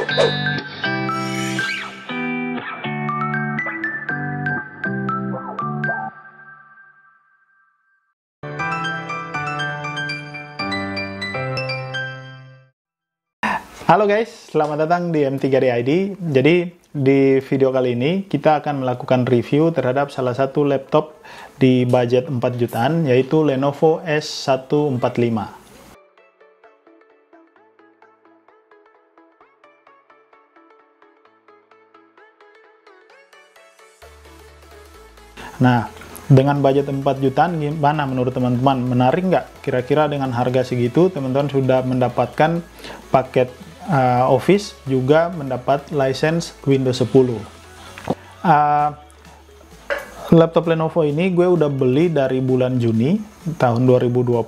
Halo guys, selamat datang di M3D-ID. Jadi di video kali ini kita akan melakukan review terhadap salah satu laptop di budget 4 jutaan, yaitu Lenovo S145. Nah, dengan budget 4 jutaan gimana menurut teman-teman? Menarik nggak? Kira-kira dengan harga segitu teman-teman sudah mendapatkan paket Office, juga mendapat license Windows 10. Laptop Lenovo ini gue udah beli dari bulan Juni tahun 2020,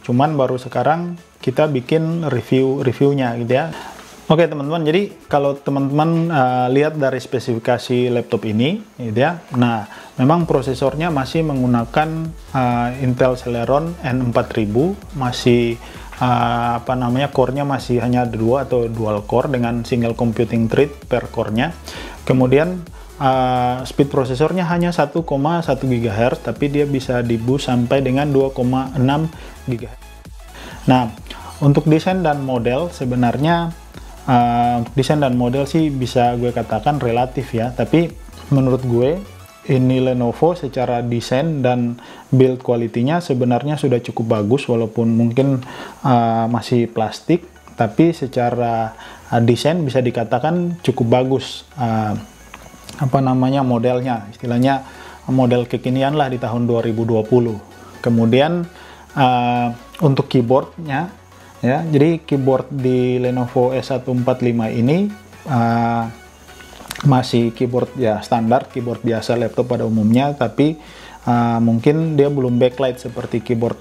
cuman baru sekarang kita bikin reviewnya gitu ya. Oke teman-teman, jadi kalau teman-teman lihat dari spesifikasi laptop ini gitu ya, nah memang prosesornya masih menggunakan Intel Celeron N4000, masih core-nya masih hanya 2 atau dual core dengan single computing thread per core-nya. Kemudian speed prosesornya hanya 1,1 GHz, tapi dia bisa di-boost sampai dengan 2,6 GHz. Nah, untuk desain dan model sebenarnya desain dan model sih bisa gue katakan relatif ya, tapi menurut gue ini Lenovo secara desain dan build quality-nya sebenarnya sudah cukup bagus, walaupun mungkin masih plastik, tapi secara desain bisa dikatakan cukup bagus. Modelnya, istilahnya model kekinian lah di tahun 2020. Kemudian untuk keyboardnya ya, jadi keyboard di Lenovo S145 ini masih keyboard ya standar, keyboard biasa laptop pada umumnya, tapi mungkin dia belum backlight seperti keyboard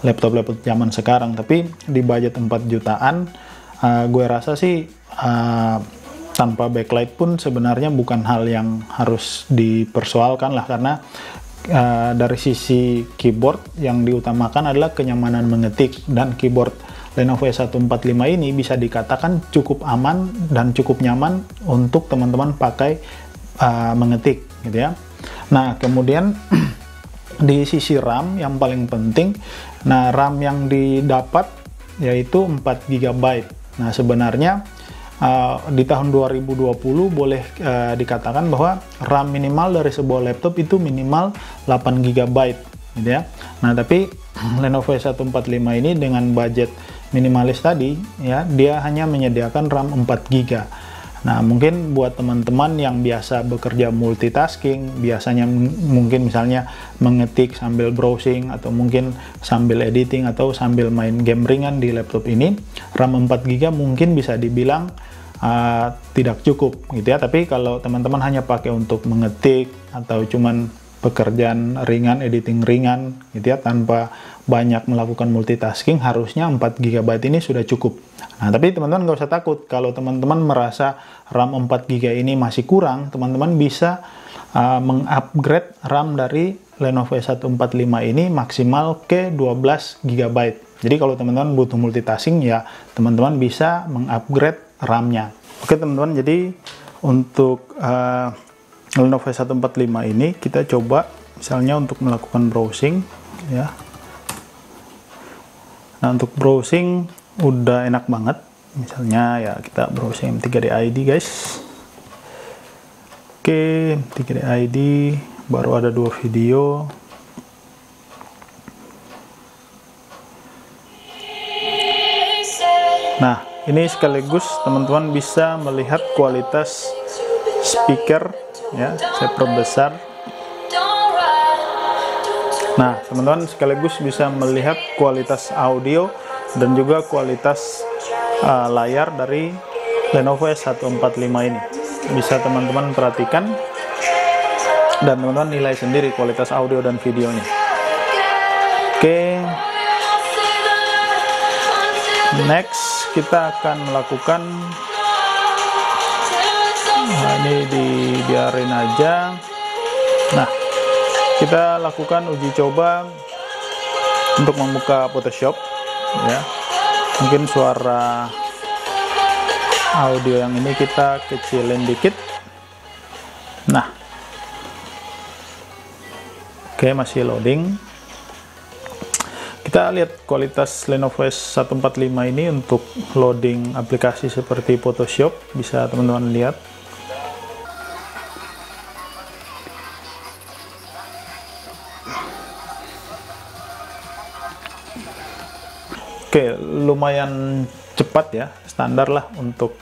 laptop-laptop zaman sekarang. Tapi di budget 4 jutaan gue rasa sih tanpa backlight pun sebenarnya bukan hal yang harus dipersoalkan lah, karena dari sisi keyboard yang diutamakan adalah kenyamanan mengetik, dan keyboard Lenovo S145 ini bisa dikatakan cukup aman dan cukup nyaman untuk teman-teman pakai mengetik gitu ya. Nah, kemudian di sisi RAM yang paling penting, nah RAM yang didapat yaitu 4 GB. Nah, sebenarnya di tahun 2020 boleh dikatakan bahwa RAM minimal dari sebuah laptop itu minimal 8 GB gitu ya. Nah, tapi Lenovo S145 ini dengan budget minimalis tadi ya, dia hanya menyediakan RAM 4 GB. Nah, mungkin buat teman-teman yang biasa bekerja multitasking, biasanya mungkin misalnya mengetik sambil browsing, atau mungkin sambil editing, atau sambil main game ringan di laptop ini, RAM 4 GB mungkin bisa dibilang tidak cukup gitu ya. Tapi kalau teman-teman hanya pakai untuk mengetik atau cuman pekerjaan ringan, editing ringan gitu ya, tanpa banyak melakukan multitasking, harusnya 4 GB ini sudah cukup. Nah, tapi teman-teman nggak usah takut kalau teman-teman merasa RAM 4 GB ini masih kurang, teman-teman bisa mengupgrade RAM dari Lenovo S145 ini maksimal ke 12 GB. Jadi kalau teman-teman butuh multitasking ya, teman-teman bisa mengupgrade RAM-nya. Oke teman-teman, jadi untuk Lenovo S145 ini kita coba misalnya untuk melakukan browsing ya. Nah, untuk browsing udah enak banget. Misalnya ya kita browsing M3D-ID guys. Oke, M3D-ID baru ada 2 video. Nah, ini sekaligus teman-teman bisa melihat kualitas speaker ya, saya perbesar. Nah, teman-teman sekaligus bisa melihat kualitas audio dan juga kualitas layar dari Lenovo S145 ini. Bisa teman-teman perhatikan dan teman-teman nilai sendiri kualitas audio dan videonya. Oke, next kita akan melakukan ini dibiarin aja. Nah, kita lakukan uji coba untuk membuka Photoshop ya. Mungkin suara audio yang ini kita kecilin dikit. Nah, oke, masih loading. Kita lihat kualitas Lenovo S145 ini untuk loading aplikasi seperti Photoshop, bisa teman-teman lihat. Oke, lumayan cepat ya, standar lah untuk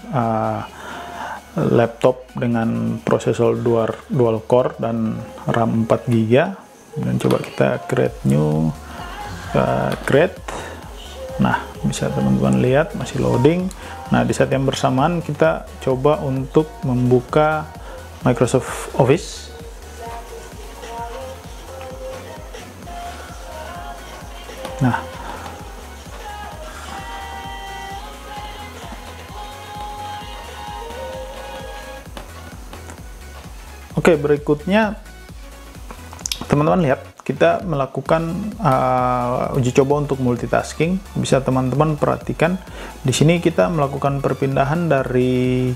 laptop dengan prosesor dual core dan RAM 4 GB. Dan coba kita create new, create. Nah, bisa teman-teman lihat masih loading. Nah, di saat yang bersamaan kita coba untuk membuka Microsoft Office. Nah, oke, berikutnya teman-teman lihat kita melakukan uji coba untuk multitasking. Bisa teman-teman perhatikan di sini kita melakukan perpindahan dari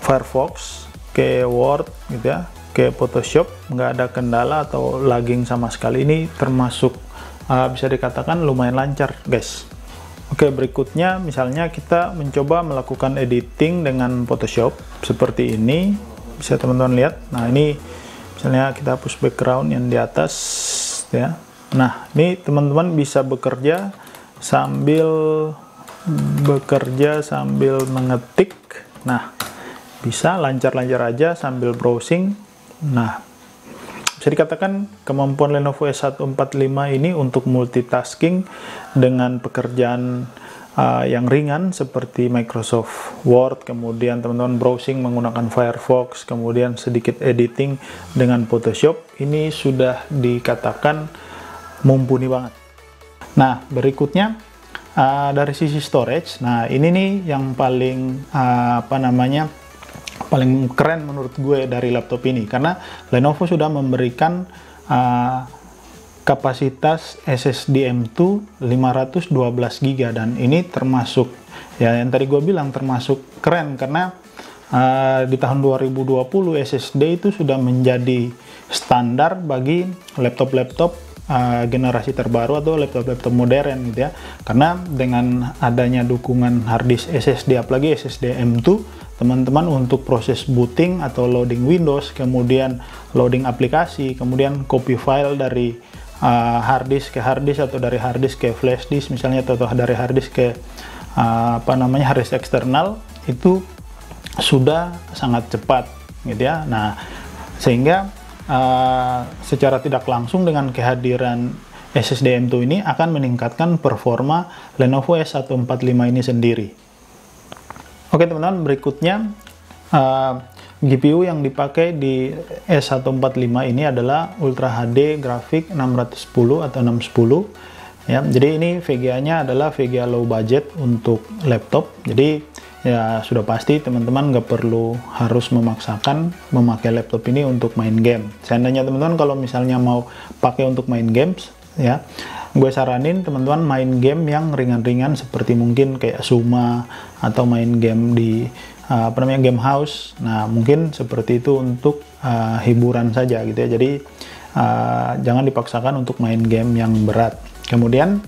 Firefox ke Word gitu ya, ke Photoshop, nggak ada kendala atau lagging sama sekali. Ini termasuk bisa dikatakan lumayan lancar, guys. Oke, berikutnya misalnya kita mencoba melakukan editing dengan Photoshop seperti ini, bisa teman-teman lihat. Nah, ini misalnya kita hapus background yang di atas ya. Nah, ini teman-teman bisa bekerja sambil mengetik. Nah, bisa lancar-lancar aja sambil browsing. Nah, bisa dikatakan kemampuan Lenovo S145 ini untuk multitasking dengan pekerjaan yang ringan seperti Microsoft Word, kemudian teman-teman browsing menggunakan Firefox, kemudian sedikit editing dengan Photoshop, ini sudah dikatakan mumpuni banget. Nah, berikutnya dari sisi storage. Nah, ini nih yang paling paling keren menurut gue dari laptop ini, karena Lenovo sudah memberikan kapasitas SSD M2 512 GB, dan ini termasuk ya yang tadi gue bilang termasuk keren, karena di tahun 2020 SSD itu sudah menjadi standar bagi laptop-laptop generasi terbaru atau laptop-laptop modern gitu ya, karena dengan adanya dukungan harddisk SSD, apalagi SSD M2, teman-teman untuk proses booting atau loading Windows, kemudian loading aplikasi, kemudian copy file dari harddisk ke harddisk atau dari harddisk ke flash disk misalnya, atau dari harddisk ke harddisk eksternal, itu sudah sangat cepat gitu ya. Nah, sehingga secara tidak langsung dengan kehadiran SSD M2 ini akan meningkatkan performa Lenovo S145 ini sendiri. Oke teman-teman, berikutnya GPU yang dipakai di S145 ini adalah Ultra HD Graphics 610 atau 610 ya. Jadi ini VGA-nya adalah VGA low budget untuk laptop. Jadi ya sudah pasti teman-teman nggak perlu harus memaksakan memakai laptop ini untuk main game. Seandainya teman-teman kalau misalnya mau pakai untuk main games ya, gue saranin teman-teman main game yang ringan-ringan seperti mungkin kayak Suma atau main game di game house. Nah, mungkin seperti itu untuk hiburan saja gitu ya. Jadi jangan dipaksakan untuk main game yang berat. Kemudian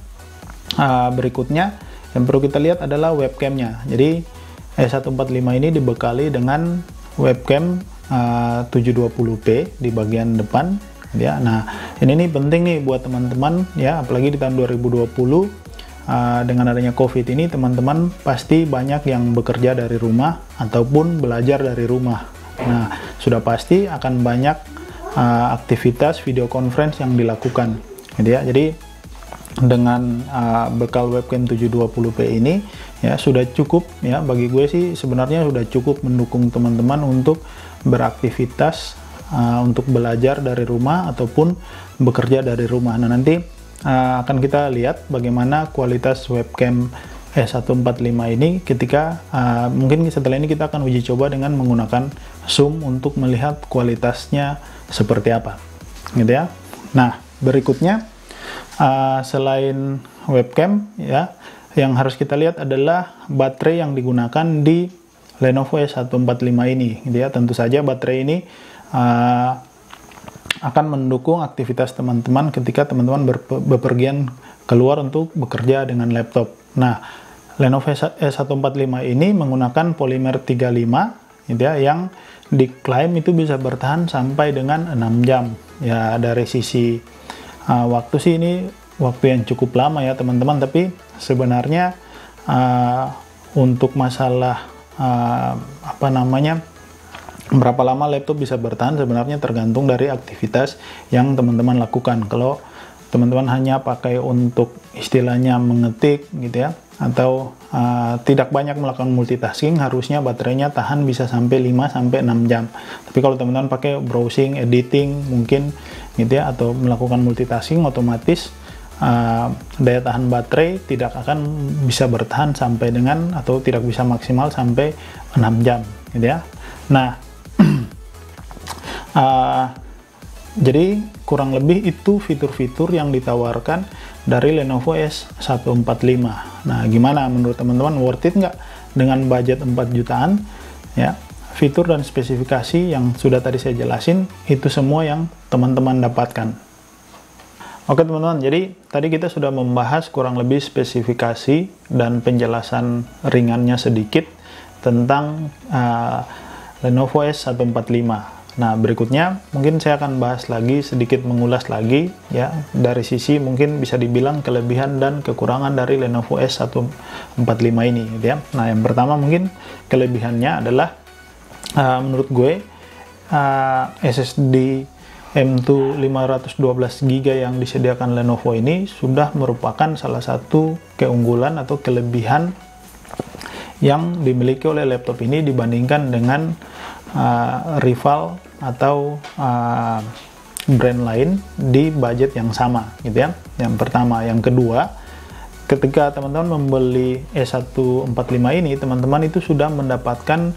berikutnya yang perlu kita lihat adalah webcamnya. Jadi S145 ini dibekali dengan webcam 720p di bagian depan ya. Nah, ini nih penting nih buat teman-teman ya, apalagi di tahun 2020 dengan adanya COVID ini, teman-teman pasti banyak yang bekerja dari rumah ataupun belajar dari rumah. Nah, sudah pasti akan banyak aktivitas video conference yang dilakukan gitu ya. Jadi dengan bekal webcam 720p ini ya sudah cukup ya, bagi gue sih sebenarnya sudah cukup mendukung teman-teman untuk beraktivitas untuk belajar dari rumah ataupun bekerja dari rumah. Nah, nanti akan kita lihat bagaimana kualitas webcam S145 ini ketika mungkin setelah ini kita akan uji coba dengan menggunakan zoom untuk melihat kualitasnya seperti apa gitu ya. Nah, berikutnya selain webcam ya, yang harus kita lihat adalah baterai yang digunakan di Lenovo S145 ini, gitu ya. Tentu saja baterai ini akan mendukung aktivitas teman-teman ketika teman-teman bepergian keluar untuk bekerja dengan laptop. Nah, Lenovo S145 ini menggunakan polimer 35, gitu ya, yang diklaim itu bisa bertahan sampai dengan 6 jam. Ya, dari sisi waktu sih ini waktu yang cukup lama ya teman-teman, tapi sebenarnya untuk masalah berapa lama laptop bisa bertahan sebenarnya tergantung dari aktivitas yang teman-teman lakukan. Kalau teman-teman hanya pakai untuk istilahnya mengetik gitu ya, atau tidak banyak melakukan multitasking, harusnya baterainya tahan bisa sampai 5-6 jam. Tapi kalau teman-teman pakai browsing, editing mungkin gitu ya, atau melakukan multitasking, otomatis daya tahan baterai tidak akan bisa bertahan sampai dengan, atau tidak bisa maksimal sampai 6 jam gitu ya. Nah, jadi kurang lebih itu fitur-fitur yang ditawarkan dari Lenovo S145. Nah, gimana menurut teman-teman, worth it nggak dengan budget 4 jutaan ya? Fitur dan spesifikasi yang sudah tadi saya jelasin itu semua yang teman-teman dapatkan. Oke teman-teman, jadi tadi kita sudah membahas kurang lebih spesifikasi dan penjelasan ringannya sedikit tentang Lenovo S145. Nah, berikutnya mungkin saya akan bahas lagi, sedikit mengulas lagi ya, dari sisi mungkin bisa dibilang kelebihan dan kekurangan dari Lenovo S145 ini gitu ya. Nah, yang pertama mungkin kelebihannya adalah menurut gue SSD M2 512GB yang disediakan Lenovo ini sudah merupakan salah satu keunggulan atau kelebihan yang dimiliki oleh laptop ini dibandingkan dengan rival atau brand lain di budget yang sama gitu ya. Yang pertama. Yang kedua, ketika teman-teman membeli S145 ini, teman-teman itu sudah mendapatkan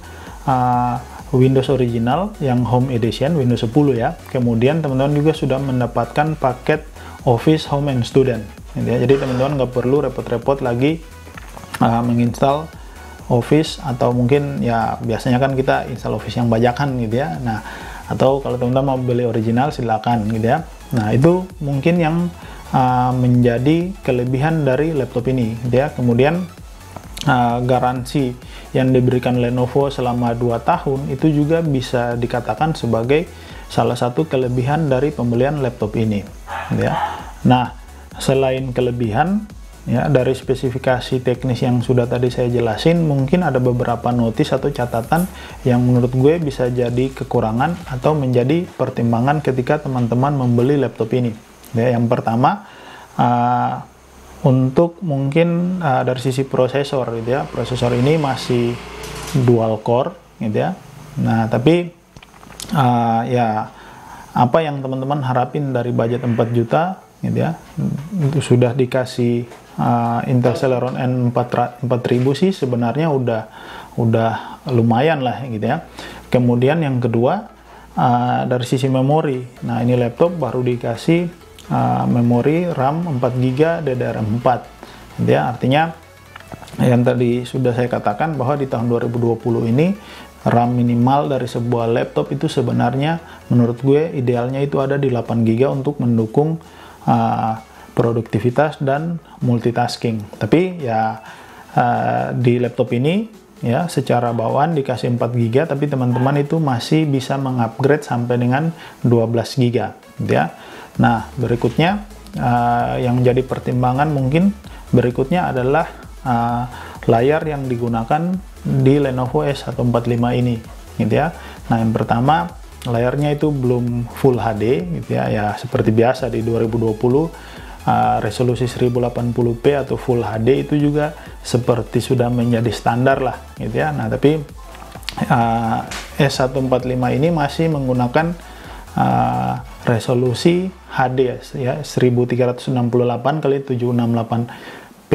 Windows original yang Home Edition, Windows 10 ya. Kemudian teman-teman juga sudah mendapatkan paket Office Home and Student gitu ya. Jadi teman-teman nggak perlu repot-repot lagi menginstal Office, atau mungkin ya biasanya kan kita install Office yang bajakan gitu ya. Nah, atau kalau teman-teman mau beli original silakan gitu ya. Nah, itu mungkin yang menjadi kelebihan dari laptop ini gitu ya. Kemudian garansi yang diberikan Lenovo selama 2 tahun itu juga bisa dikatakan sebagai salah satu kelebihan dari pembelian laptop ini gitu ya. Nah, selain kelebihan ya dari spesifikasi teknis yang sudah tadi saya jelasin, mungkin ada beberapa notis atau catatan yang menurut gue bisa jadi kekurangan atau menjadi pertimbangan ketika teman-teman membeli laptop ini ya. Yang pertama, untuk mungkin dari sisi prosesor gitu ya, prosesor ini masih dual core gitu ya. Nah, tapi ya apa yang teman-teman harapin dari budget 4 juta gitu ya, itu sudah dikasih Intel Celeron N4000 sih sebenarnya udah lumayan lah gitu ya. Kemudian yang kedua, dari sisi memori, nah ini laptop baru dikasih memori RAM 4GB DDR4 gitu ya. Artinya yang tadi sudah saya katakan bahwa di tahun 2020 ini RAM minimal dari sebuah laptop itu sebenarnya menurut gue idealnya itu ada di 8GB untuk mendukung produktivitas dan multitasking. Tapi ya di laptop ini ya secara bawaan dikasih 4GB, tapi teman-teman itu masih bisa mengupgrade sampai dengan 12GB gitu ya. Nah, berikutnya yang jadi pertimbangan mungkin berikutnya adalah layar yang digunakan di Lenovo S145 ini gitu ya. Nah, yang pertama layarnya itu belum Full HD gitu ya. Ya seperti biasa di 2020 resolusi 1080p atau Full HD itu juga seperti sudah menjadi standar lah gitu ya. Nah, tapi S145 ini masih menggunakan resolusi HD ya 1368x768p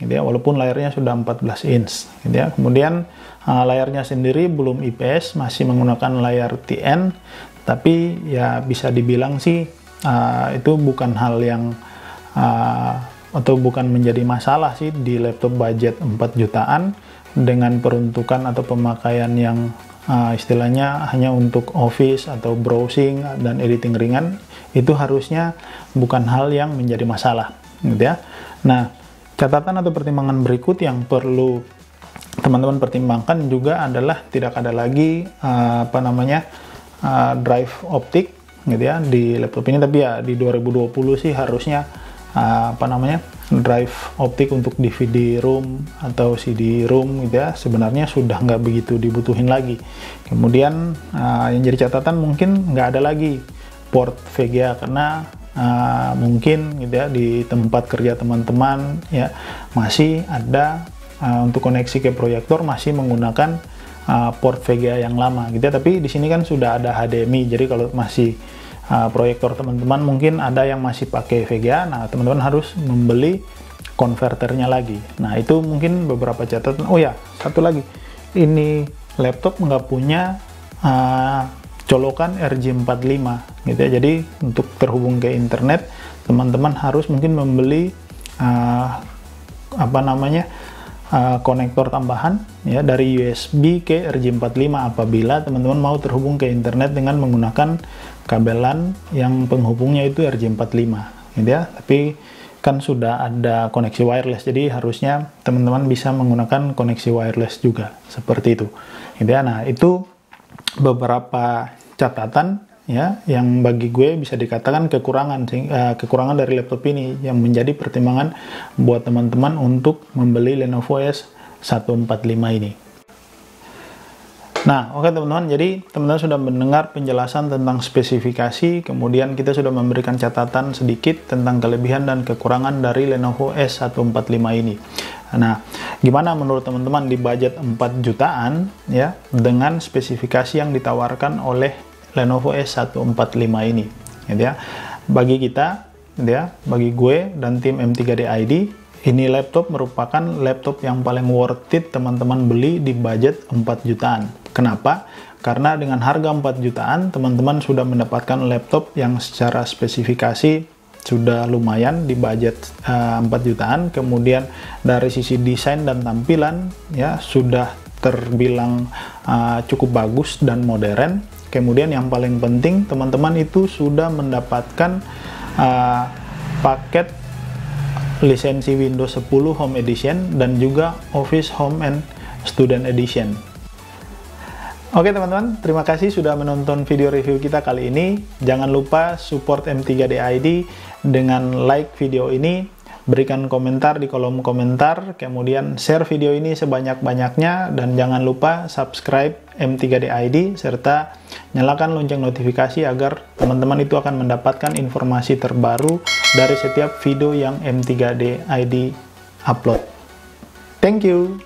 gitu ya, walaupun layarnya sudah 14 inch gitu ya. Kemudian layarnya sendiri belum IPS, masih menggunakan layar TN, tapi ya bisa dibilang sih itu bukan hal yang atau bukan menjadi masalah sih di laptop budget 4 jutaan dengan peruntukan atau pemakaian yang istilahnya hanya untuk office atau browsing dan editing ringan. Itu harusnya bukan hal yang menjadi masalah, gitu ya. Nah, catatan atau pertimbangan berikut yang perlu teman-teman pertimbangkan juga adalah tidak ada lagi drive optik, gitu ya, di laptop ini. Tapi ya di 2020 sih harusnya drive optik untuk DVD room atau CD room, gitu ya, sebenarnya sudah nggak begitu dibutuhin lagi. Kemudian yang jadi catatan mungkin nggak ada lagi port VGA karena mungkin, gitu ya, di tempat kerja teman-teman ya masih ada untuk koneksi ke proyektor masih menggunakan port VGA yang lama, gitu ya. Tapi di sini kan sudah ada HDMI, jadi kalau masih proyektor teman-teman mungkin ada yang masih pakai VGA, nah teman-teman harus membeli konverternya lagi. Nah itu mungkin beberapa catatan. Oh ya, satu lagi, ini laptop nggak punya colokan RJ45, gitu ya. Jadi untuk terhubung ke internet teman-teman harus mungkin membeli konektor tambahan ya dari USB ke RJ45 apabila teman-teman mau terhubung ke internet dengan menggunakan kabelan yang penghubungnya itu RJ45, gitu ya. Tapi kan sudah ada koneksi wireless, jadi harusnya teman-teman bisa menggunakan koneksi wireless juga seperti itu, gitu ya. Nah itu beberapa catatan ya yang bagi gue bisa dikatakan kekurangan dari laptop ini yang menjadi pertimbangan buat teman-teman untuk membeli Lenovo S145 ini. Nah, oke teman-teman, jadi teman-teman sudah mendengar penjelasan tentang spesifikasi, kemudian kita sudah memberikan catatan sedikit tentang kelebihan dan kekurangan dari Lenovo S145 ini. Nah, gimana menurut teman-teman di budget 4 jutaan ya dengan spesifikasi yang ditawarkan oleh Lenovo S145 ini, gitu ya. Bagi kita, gitu ya, bagi gue dan tim M3D ID, ini laptop merupakan laptop yang paling worth it teman-teman beli di budget 4 jutaan. Kenapa? Karena dengan harga 4 jutaan, teman-teman sudah mendapatkan laptop yang secara spesifikasi sudah lumayan di budget 4 jutaan. Kemudian dari sisi desain dan tampilan ya sudah terbilang cukup bagus dan modern. Kemudian yang paling penting teman-teman itu sudah mendapatkan paket lisensi Windows 10 Home Edition dan juga Office Home and Student Edition. Oke teman-teman, terima kasih sudah menonton video review kita kali ini. Jangan lupa support M3D ID dengan like video ini, berikan komentar di kolom komentar, kemudian share video ini sebanyak-banyaknya, dan jangan lupa subscribe M3D ID serta nyalakan lonceng notifikasi agar teman-teman itu akan mendapatkan informasi terbaru dari setiap video yang M3D ID upload. Thank you.